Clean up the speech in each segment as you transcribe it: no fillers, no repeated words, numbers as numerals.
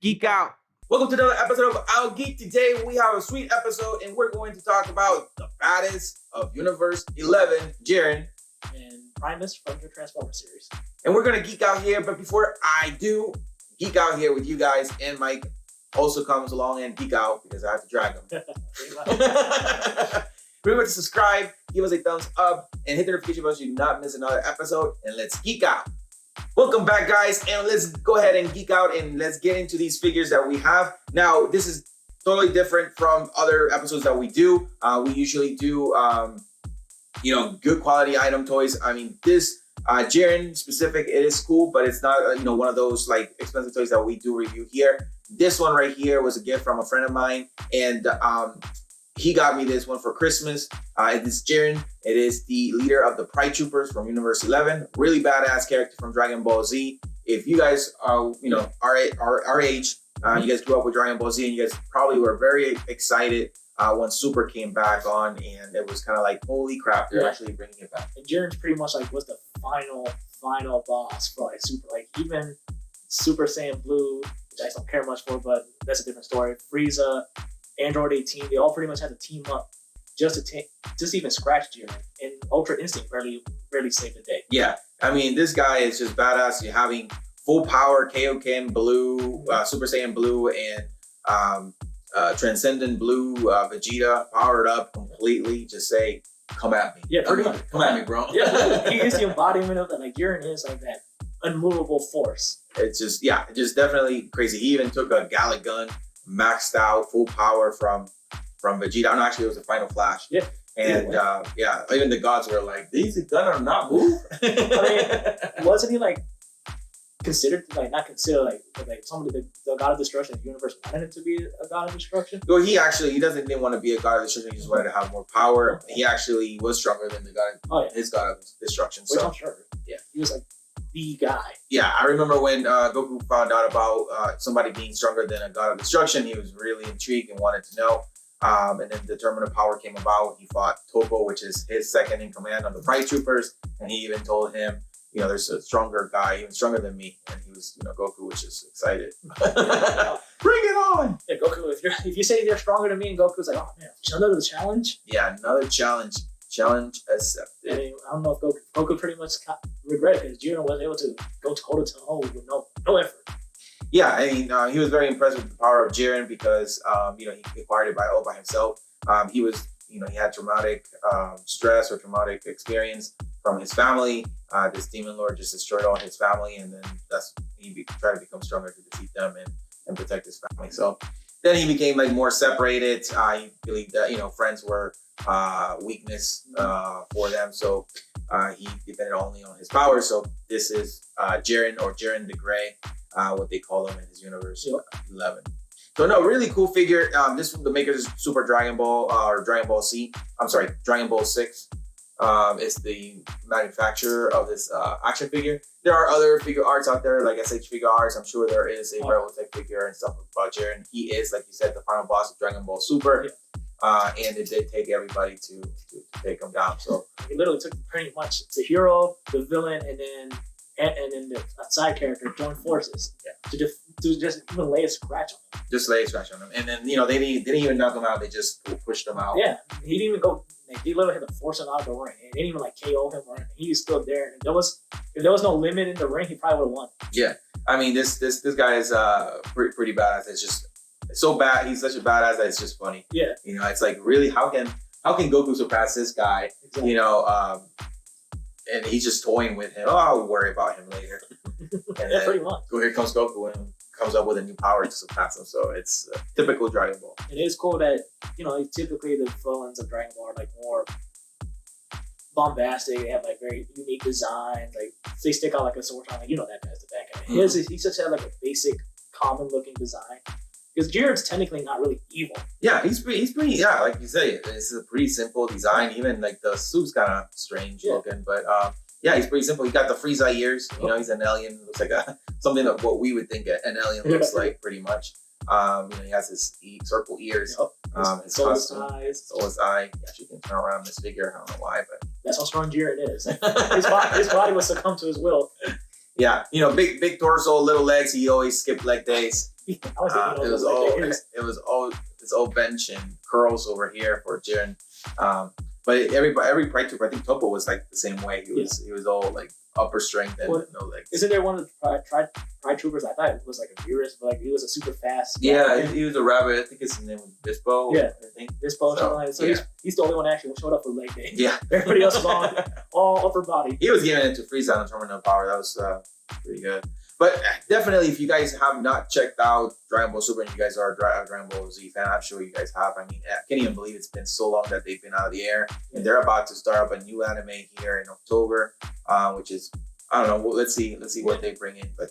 geek out. Welcome to another episode of I'll Geek. Today we have a sweet episode and we're going to talk about the baddest of Universe 11, Jiren. And Primus from your Transformers series. And we're going to geek out here, but before I do geek out here with you guys, and Mike also comes along and geek out because I have to drag him. Remember to subscribe, give us a thumbs up, and hit the notification button so you do not miss another episode, and let's geek out. Welcome back, guys, and let's go ahead and geek out and let's get into these figures that we have. Now, this is totally different from other episodes that we do. We usually do, good quality item toys. I mean, this Jiren specific, it is cool, but it's not, one of those like expensive toys that we do review here. This one right here was a gift from a friend of mine, and he got me this one for Christmas. It's Jiren. It is the leader of the Pride Troopers from Universe 11. Really badass character from Dragon Ball Z. If you guys are, our age, you guys grew up with Dragon Ball Z, and you guys probably were very excited when Super came back on, and it was kind of like, holy crap, they're actually bringing it back. And Jiren's pretty much like was the final boss for like Super, like even Super Saiyan Blue, which I don't care much for, but that's a different story. Frieza, Android 18, they all pretty much had to team up just to even scratch Jiren. And Ultra Instinct barely saved the day. Yeah, I mean, this guy is just badass. You're having full power Kaioken Blue, Super Saiyan Blue, and Transcendent Blue Vegeta powered up completely. Just say, come at me. Yeah, pretty much. Come at me, bro. Yeah, he is the embodiment of that. Like, Jiren is like that unmovable force. It's just, definitely crazy. He even took a Gallic gun, maxed out, full power from Vegeta. I know, actually, it was the Final Flash. Yeah. And even the gods were like, these gonna not move. I mean, wasn't he like considered, like not considered, like somebody, the god of destruction of the universe wanted him to be a god of destruction? Well, he didn't want to be a god of destruction. He just wanted to have more power. He actually was stronger than the god, his god of destruction. Which I'm sure. Yeah, he was like the guy. Yeah, I remember when Goku found out about somebody being stronger than a god of destruction. He was really intrigued and wanted to know. And then the Tournament of Power came about. He fought Toppo, which is his second in command of the Pride Troopers, and he even told him, there's a stronger guy, even stronger than me. And he was, Goku was just excited. Bring it on! Yeah, Goku, if you say they're stronger than me, and Goku's like, oh man, another challenge? Yeah, another challenge. Challenge accepted. I mean, I don't know if Goku pretty much regretted because Jiren wasn't able to go toe-to-toe with no effort. Yeah, I mean, he was very impressed with the power of Jiren because, he acquired it all by himself. He was, he had traumatic stress or traumatic experience from his family. This demon lord just destroyed all his family, and then he tried to become stronger to defeat them and protect his family. So then he became like more separated. He believed that, friends were weakness for them. So he depended only on his power. So this is Jiren, or Jiren the Grey, what they call him in his universe 11. So no, really cool figure. This the makers is Super Dragon Ball or Dragon Ball Z. I'm sorry, Dragon Ball 6. Is the manufacturer of this action figure. There are other figure arts out there, like SH Figure Arts. I'm sure there is a Rebel Tech figure and stuff about Jiren. He is, like you said, the final boss of Dragon Ball Super. Yeah. And it did take everybody to take him down. So it literally took pretty much the hero, the villain, and then the side character joined forces to just even lay a scratch on him. Just lay a scratch on him. And then, they didn't even knock him out. They just pushed him out. Yeah. He didn't even go, they literally had to force him out of the ring. They didn't even KO him or anything. He was still there. And if there was no limit in the ring, he probably would have won. Yeah. I mean, this guy is pretty badass. It's just so bad. He's such a badass that it's just funny. Yeah. It's like, really, how can Goku surpass this guy? Exactly. And he's just toying with him. Oh, I'll worry about him later. And pretty much. Here comes Goku and comes up with a new power to surpass him. So it's typical Dragon Ball. It is cool that, typically the villains of Dragon Ball are like more bombastic. They have like very unique designs. Like they stick out like a sword. Like, that guy's the bad guy. He just had like a basic, common looking design. Because Jiren's technically not really evil. Yeah, he's pretty. Yeah, like you say, it's a pretty simple design. Even like the suit's kind of strange looking, but he's pretty simple. He got the Frieza ears. He's an alien. Looks like something of what we would think an alien looks like, pretty much. He has his circle ears. Yep. His costume, soulless eye. He actually can turn around this figure. I don't know why, but that's how strong Jiren is. his body will succumb to his will. Yeah, big torso, little legs. He always skipped leg days. I was thinking It was all it's all bench and curls over here for Jiren. But every Pride Trooper, I think Topo was like the same way. He was all like upper strength and no legs. Isn't there one of the Pride Troopers? I thought it was like a Beerus, but like he was a super fast. Yeah, he was a rabbit. I think his name was Bispo. Yeah, I think Bispo. Something like that. So he's the only one that actually showed up for leg day. Yeah, everybody else was all upper body. He was giving it to Frieza on Terminal Power. That was pretty good. But definitely, if you guys have not checked out Dragon Ball Super and you guys are a Dragon Ball Z fan, I'm sure you guys have. I mean, I can't even believe it's been so long that they've been out of the air. And they're about to start up a new anime here in October, which is, I don't know, let's see what they bring in. But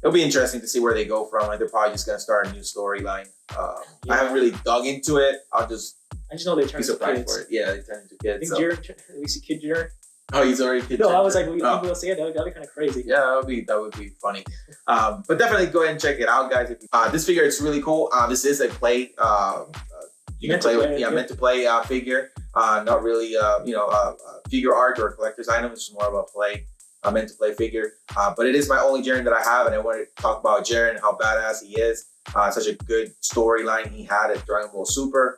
it'll be interesting to see where they go from. Like, they're probably just going to start a new storyline. I haven't really dug into it. I just know they turn into kids. For it. Yeah, they turn into kids. I think Jiren, we see Kid Jiren. Oh, he's already kid. No, I was like, well, people say it. That'd be kind of crazy. Yeah, that would be funny. But definitely go ahead and check it out, guys. This figure is really cool. This is a play. You can play with, meant to play figure. Not really, figure art or collector's item. It's more of a play, meant to play figure. But it is my only Jiren that I have, and I wanted to talk about Jiren, how badass he is. Such a good storyline he had at Dragon Ball Super.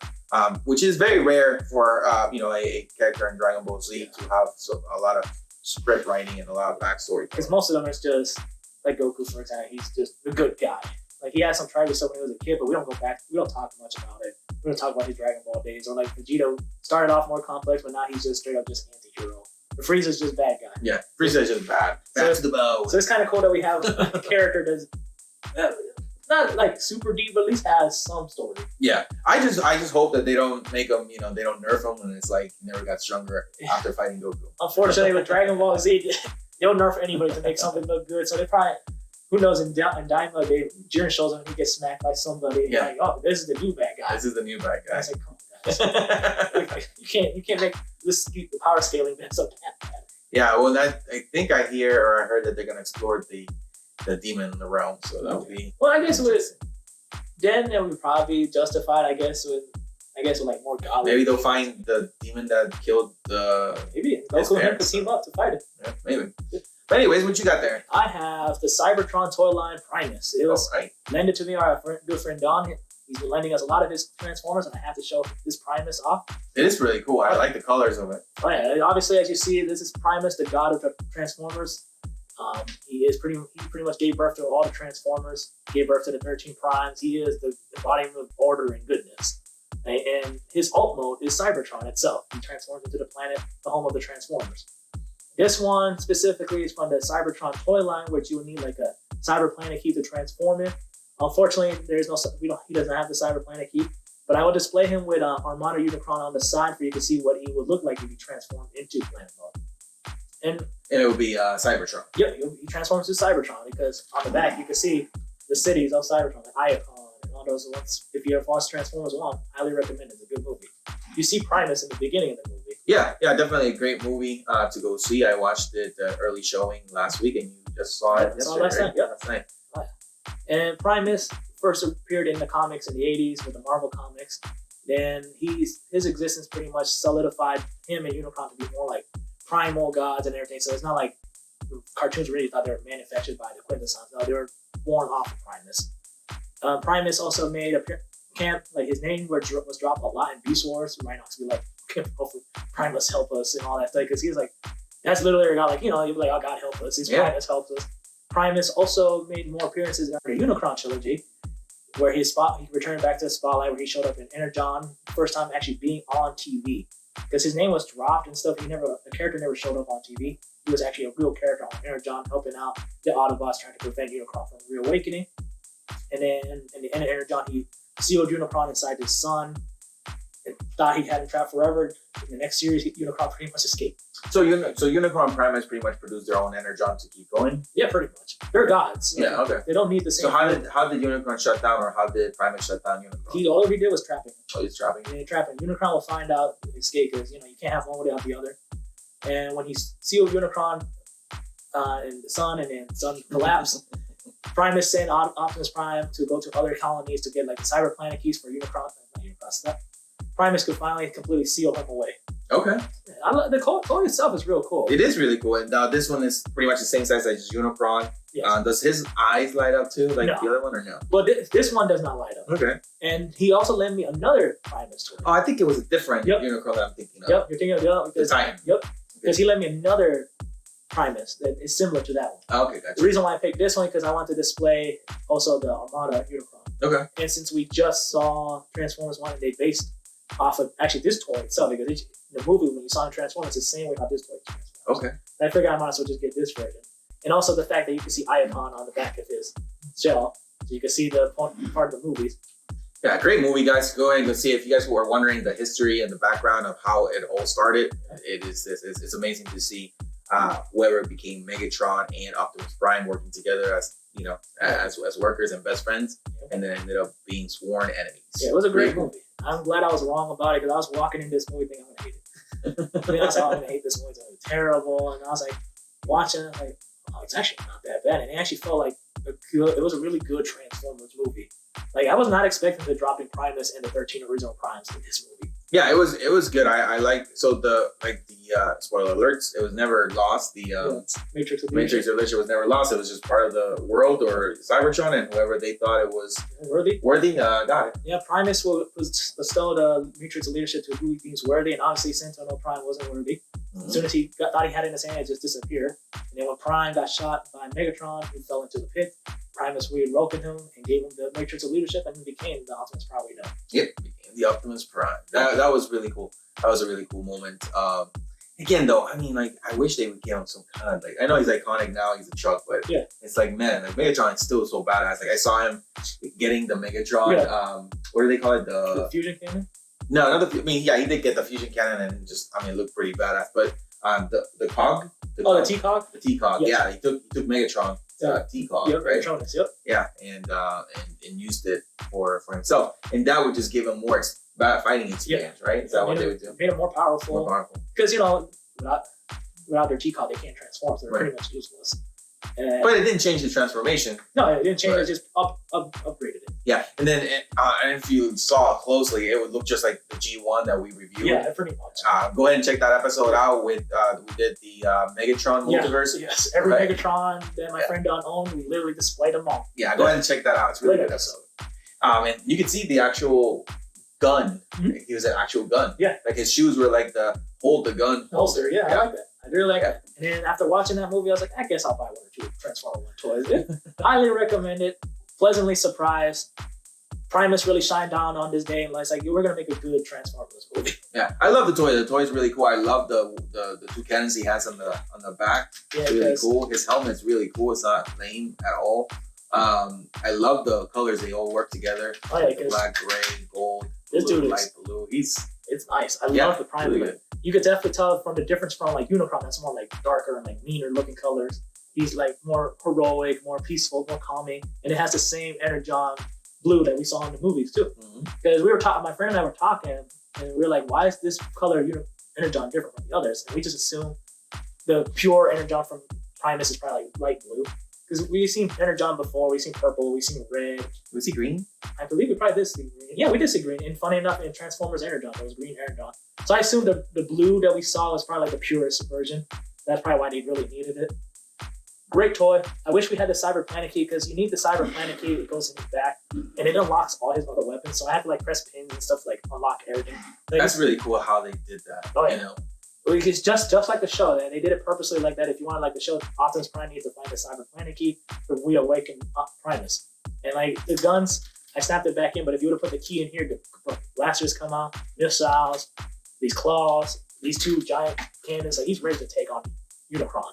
Which is very rare for a character in Dragon Ball Z to have a lot of script writing and a lot of backstory. Because most of them is just like Goku, for example. He's just a good guy. Like he had some tragic stuff when he was a kid, but we don't go back. We don't talk much about it. We don't talk about his Dragon Ball days. Or like Vegeta started off more complex, but now he's just straight up just anti-hero. But Frieza's just bad guy. Yeah, Frieza's just bad. Back to the bow. So it's kind of cool that we have a character that's not like super deep, but at least has some story. Yeah, I just hope that they don't make him, they don't nerf him, and it's like he never got stronger after fighting Goku. Unfortunately, with Dragon Ball Z, they'll nerf anybody to make something look good. So they probably, who knows, in Daima, Jiren shows him and he gets smacked by somebody. And like, oh, this is the new bad guy. This is the new bad guy. I was like, come on, guys. you can't make this power scaling mess up that bad. Yeah, well, I think I heard that they're gonna explore the demon in the realm, so that would be. Well, I guess then it would probably be justified. I guess with like more godly. Maybe they'll find the demon that killed the. Maybe Goku and him to team up to fight it. Yeah, maybe. But anyways, what you got there? I have the Cybertron toy line Primus. It was lended to me our good friend Don. He's been lending us a lot of his Transformers, and I have to show this Primus off. It is really cool. I like the colors of it. Oh yeah, obviously, as you see, this is Primus, the god of the Transformers. He pretty much gave birth to all the Transformers. Gave birth to the 13 Primes. He is the embodiment of order and goodness. And his ult mode is Cybertron itself. He transforms into the planet, the home of the Transformers. This one specifically is from the Cybertron toy line, which you would need like a Cyber Planet key to transform it. Unfortunately, he doesn't have the Cyber Planet key. But I will display him with Armada Unicron on the side for you to see what he would look like if he transformed into planet mode. And it would be Cybertron. Yeah, he transforms to Cybertron because on the back you can see the cities of Cybertron, like Iacon and all those ones. If you ever watched Transformers 1, highly recommend it. It's a good movie. You see Primus in the beginning of the movie. Yeah, definitely a great movie to go see. I watched it early showing last week, and you just saw it yesterday. Last night. Yeah, last night. Oh, yeah. And Primus first appeared in the comics in the 80s with the Marvel comics. Then his existence pretty much solidified him and Unicron to be more like primal gods and everything. So it's not like the cartoons really thought they were manufactured by the Quintessons. No, they were born off of Primus. Primus also made a camp, like his name was dropped a lot in Beast Wars. Rhinox would be like, hopefully Primus help us and all that stuff. Because he was like, that's literally a god, like, he'd be like, oh, God help us. He's Primus helps us. Primus also made more appearances in the Unicron trilogy, where he returned back to the spotlight, where he showed up in Energon, first time actually being on TV. Because his name was dropped and stuff, the character never showed up on TV. He was actually a real character on Energon, helping out the Autobots trying to prevent Unicron from reawakening. And then in the end of Energon, he sealed Unicron inside his sun and thought he had him trapped forever. In the next series, Unicron pretty much escaped. So Unicron Primus pretty much produced their own Energon to keep going? Yeah, pretty much. They're gods. Yeah, okay. They don't need the same. So how did Unicron shut down, or how did Primus shut down Unicron? All he did was trapping him. Oh, he's trapping him. Yeah, trapping. Unicron will find out and escape because you can't have one without the other. And when he sealed Unicron in the sun, and then the sun collapsed, Primus sent Optimus Prime to go to other colonies to get like the Cyber Planet keys for Unicron. Not Unicron stuff. Primus could finally completely seal him away. Okay. The toy itself is real cool. It is really cool. And this one is pretty much the same size as Unicron. Yes. Does his eyes light up too, like No. the other one, or no? But this one does not light up. Okay. And he also lent me another Primus toy. Oh, I think it was a different Yep. Unicron that I'm thinking of. Yep, you're thinking of the other. The Titan. Yep. Because he lent me another Primus that is similar to that one. Oh, okay, gotcha. The reason why I picked this one because I want to display also the Armada Unicron. Okay. And since we just saw Transformers 1 and they based off of actually this toy itself, because in the movie when you saw Transformers, it's the same way how this toy is transformed. Okay. And I figured I might as well just get this version. And also the fact that you can see Iacon on the back of his shell. So you can see the part of the movies. Yeah, great movie, guys. Go ahead and go see it. If you guys were wondering the history and the background of how it all started, it's amazing to see whoever became Megatron and Optimus Prime working together as as workers and best friends, and then ended up being sworn enemies. Yeah, it was a great movie. I'm glad I was wrong about it because I was walking in this movie thinking I'm gonna hate it. I mean, I was like, I'm gonna hate this movie. It's gonna be terrible. And I was like watching it, like, oh, it's actually not that bad. And it actually felt like it was a really good Transformers movie. Like I was not expecting the dropping Primus and the 13 original Primes in this movie. Yeah, it was good. I like the spoiler alerts. It was never lost. The Matrix Illusion was never lost. It was just part of the world or Cybertron, and whoever they thought it was worthy got it. Yeah, Primus was bestowed Matrix leadership to who he deems worthy, and obviously Sentinel Prime wasn't worthy. Mm-hmm. As soon as he thought he had it in his hand, it just disappeared. And then when Prime got shot by Megatron, he fell into the pit. Primus reawoken him and gave him the Matrix of leadership, and he became the Optimus Prime we know. Yep, became the Optimus Prime. That was really cool. That was a really cool moment. Again, though, I mean, like, I wish they would give him some kind of, like, I know he's iconic now, he's a truck, but yeah, it's like, man, like, Megatron is still so badass. Like, I saw him getting the Megatron, what do they call it? The fusion cannon? No, not the, I mean, yeah, he did get the fusion cannon and just, I mean, it looked pretty badass, but the cog? The T-Cog? The T-Cog, yeah, he took Megatron. T-Cog, right? Patronus, yep. Yeah, and used it for himself, and that would just give him more fighting experience, right? Is that what they would do? Made him more powerful. Because without their T-Cog, they can't transform. So they're pretty much useless. But it didn't change the transformation. No, it didn't change. It just upgraded it. Yeah, and then and if you saw closely, it would look just like the G1 that we reviewed. Yeah, pretty much. Go ahead and check that episode out. With we did the Megatron multiverse. Yes, every Megatron that my friend Don owned, we literally displayed them all. Yeah, go ahead and check that out. It's a really good episode. And you can see the actual gun. Mm-hmm. He was an actual gun. Yeah, like his shoes were like the hold the gun holster. Yeah, I like that. I really like that. And then after watching that movie, I was like, I guess I'll buy one or two Transformer toys. Highly recommend it. Pleasantly surprised. Primus really shined down on this day, and it's like we're gonna make a good Transformers movie. Yeah, I love the toy. The toy is really cool. I love the two cannons he has on the back. Yeah, it's really cool. His helmet's really cool. It's not lame at all. I love the colors. They all work together. Oh, yeah, the black, gray, gold, this blue, dude light blue. It's nice. I love the Prime. Really good. You could definitely tell from the difference from like Unicron. That's more like darker and like meaner looking colors. He's like more heroic, more peaceful, more calming, and it has the same Energon blue that we saw in the movies too. Because we were talking, my friend and I were talking, and we were like, "Why is this color Energon different from the others?" And we just assume the pure Energon from Primus is probably like light blue. Because we've seen Energon before, we've seen purple, we've seen red. Was he green? I believe we probably did see green. Yeah, we did see green. And funny enough, in Transformers Energon, there was green Energon. So I assume the blue that we saw was probably like the purest version. That's probably why they really needed it. Great toy. I wish we had the Cyber Planet key because you need the Cyber Planet key. It goes in his back and it unlocks all his other weapons. So I have to like press pins and stuff like unlock everything. Like, that's really cool how they did that. Oh, yeah. You know? It's just like the show, and they did it purposely like that. If you want like the show, Optimus Prime needs to find the Cyber Planet key to reawaken Primus. And like the guns, I snapped it back in, but if you would have put the key in here, the blasters come out, missiles, these claws, these two giant cannons, like he's ready to take on Unicron.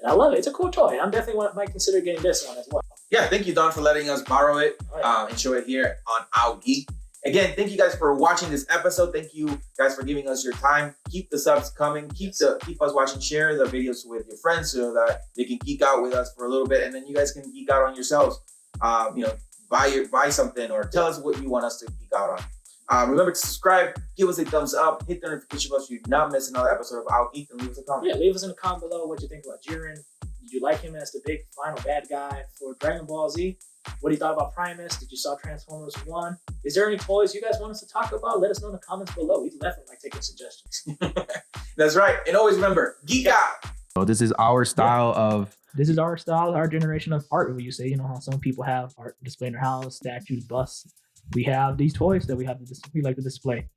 And I love it. It's a cool toy. I'm definitely might consider getting this one as well. Yeah, thank you, Don, for letting us borrow it and show it here on Our Geek. Again, thank you guys for watching this episode. Thank you guys for giving us your time. Keep the subs coming. Keep us watching. Share the videos with your friends so that they can geek out with us for a little bit, and then you guys can geek out on yourselves. Buy something or tell us what you want us to geek out on. Remember to subscribe, give us a thumbs up, hit the notification bell so you do not miss another episode of Our Geek, and leave us a comment. Yeah, leave us in the comment below what you think about Jiren. Did you like him as the big final bad guy for Dragon Ball Z? What do you thought about Primus? Did you saw Transformers 1? Is there any toys you guys want us to talk about? Let us know in the comments below. We definitely like taking suggestions. That's right. And always remember, geek out. So this is our style of this is our style, our generation of art. Would you say, you know, how some people have art display in their house, statues, busts. We have these toys that we like to display.